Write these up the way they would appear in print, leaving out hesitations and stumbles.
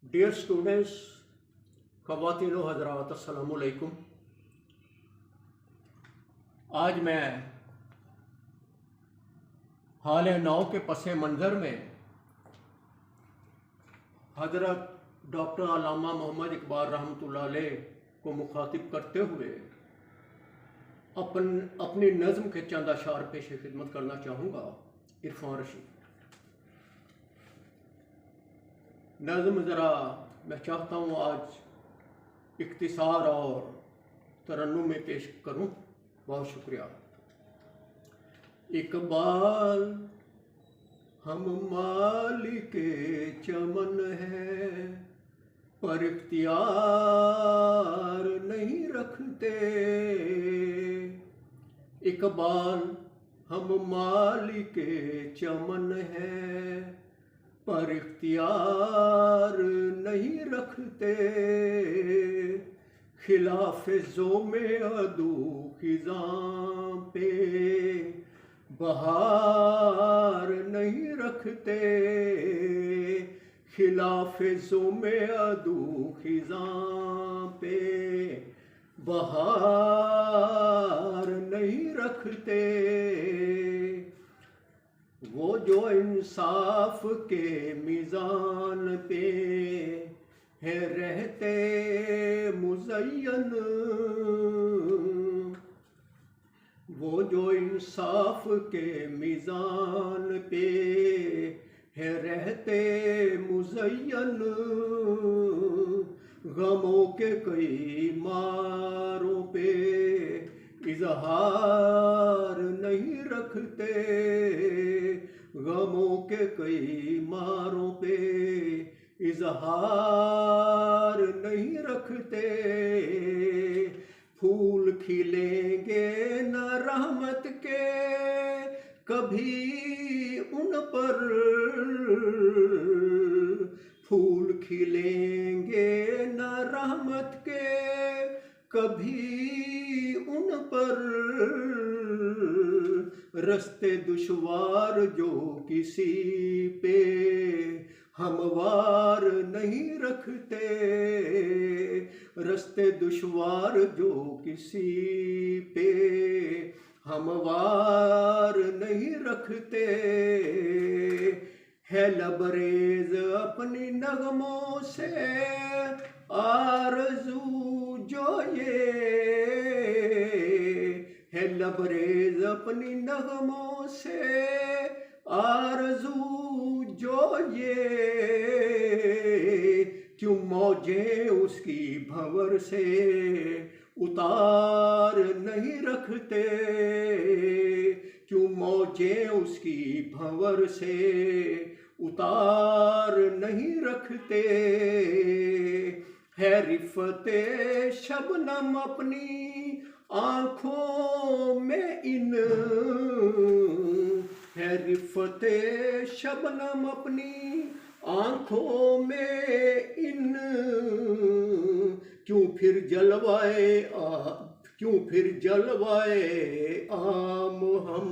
Dear students, ख़वातीन व हज़रात, अस्सलामु अलैकुम। आज मैं हाल नौ के पस मंज़र में हज़रत डॉक्टर अल्लामा मोहम्मद इकबाल रहमतुल्लाह अलैह को मुखातिब करते हुए अपनी नज़म के चंद अशार पेश खिदमत करना चाहूँगा। इरफान रशीद नज़म ज़रा मैं चाहता हूँ आज इख्तिसार और तरन्नुम में पेश करूँ। बहुत शुक्रिया। इकबाल हम मालिके चमन है, पर इख्तियार नहीं रखते। इकबाल हम मालिके चमन है, पर इख्तियार नहीं रखते। खिलाफ ज़ोमे अदू खिज़ां पे बहार नहीं रखते। खिलाफ ज़ोमे अदू खिज़ां पे बहार नहीं रखते। वो जो इंसाफ के मीज़ान पे है रहते मुज़य्यन, वो जो इंसाफ के मीज़ान पे है रहते मुज़य्यन, गमों के कई मारों पे इज़हार नहीं रखते। गमों के कई मारों पे इज़हार नहीं रखते। फूल खिलेंगे न रहमत के कभी उन पर, फूल खिलेंगे न रहमत के कभी उन पर। रस्ते दुश्वार जो किसी पे हमवार नहीं रखते। रस्ते दुश्वार जो किसी पे हमवार नहीं रखते। है लबरेज अपनी नगमों से आरज़ू जो ये, है लबरेज अपनी नगमों से आरज़ू जो ये। क्यों मौजें उसकी भंवर से उतार नहीं रखते। क्यों मौजें उसकी भंवर से उतार नहीं रखते। है रिफ़ते शबनम अपनी आँखों में इन, है रिफ़ते शबनम अपनी आँखों में इन। क्यों फिर जलवाए आम हम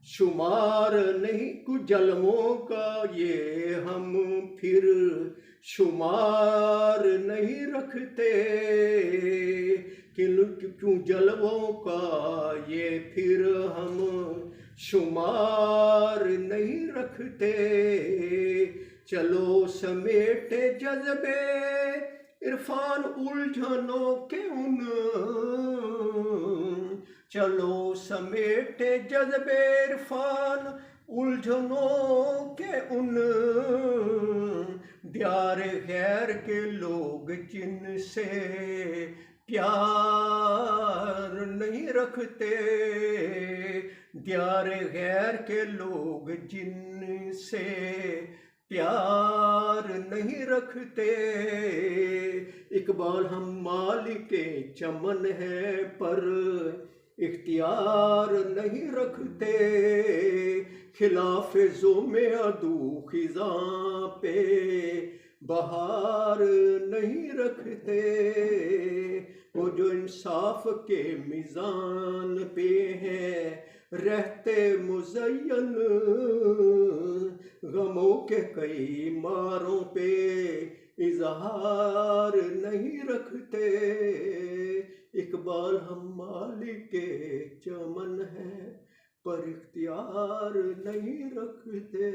शुमार नहीं, कुछ जलवों का ये हम फिर शुमार नहीं रखते। क्यों जलवों का ये फिर हम शुमार नहीं रखते। चलो समेटे जज्बे इरफान उलझनों के उन, चलो समेटे जज्बे इरफान उलझनों के उन। दियार गैर के लोग जिनसे प्यार नहीं रखते। दियार गैर के लोग जिनसे प्यार नहीं रखते। इकबाल हम मालिके चमन है, पर इख्तियार नहीं रखते। खिलाफ ज़ोमे अदू खिज़ां पे बहार नहीं रखते। वो जो इंसाफ के मीज़ान पे है रहते मुज़य्यन, गमों के कई मारों पे इजहार नहीं रखते, इकबाल हम मालिक के चमन है पर इख्तियार नहीं रखते।